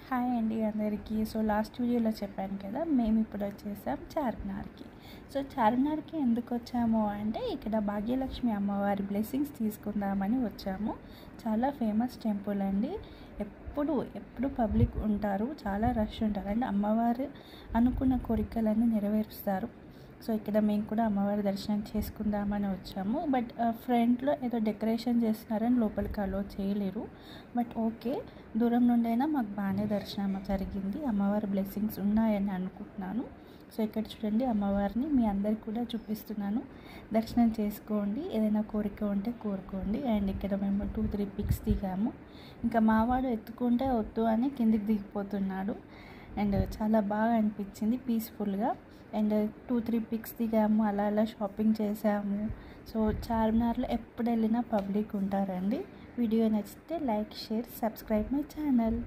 Hi అండి అందరికీ. So last వీడియోలో చెప్పాను కదా, మేము ఇప్పుడు వచ్చేసాం చార్మినార్కి. సో చార్మినార్కి ఎందుకు వచ్చాము అంటే, ఇక్కడ భాగ్యలక్ష్మి అమ్మవారి బ్లెస్సింగ్స్ తీసుకుందామని వచ్చాము. చాలా ఫేమస్ టెంపుల్ అండి. ఎప్పుడు పబ్లిక్ ఉంటారు, చాలా రష్ ఉంటారు అండ్ అమ్మవారు అనుకున్న కోరికలన్నీ నెరవేరుస్తారు. సో ఇక్కడ మేము కూడా అమ్మవారి దర్శనం చేసుకుందామని వచ్చాము. బట్ ఫ్రంట్లో ఏదో డెకరేషన్ చేస్తున్నారని లోపలికి అలో చేయలేరు. బట్ ఓకే, దూరం నుండైనా మాకు బాగానే దర్శనం జరిగింది. అమ్మవారి బ్లెస్సింగ్స్ ఉన్నాయని అనుకుంటున్నాను. సో ఇక్కడ చూడండి, అమ్మవారిని మీ అందరికి కూడా చూపిస్తున్నాను. దర్శనం చేసుకోండి, ఏదైనా కోరిక ఉంటే కోరుకోండి. అండ్ ఇక్కడ మేము 2-3 పిక్స్ దిగాము. ఇంకా మావాడు ఎత్తుకుంటే వద్దు అని కిందికి దిగిపోతున్నాడు. అండ్ చాలా బాగా అనిపించింది, పీస్ఫుల్గా. అండ్ 2-3 పిక్స్ దిగాము, అలా షాపింగ్ చేసాము. సో చార్మినార్లో ఎప్పుడు వెళ్ళినా పబ్లిక్ ఉంటారండి. వీడియో నచ్చితే like, share, subscribe my channel.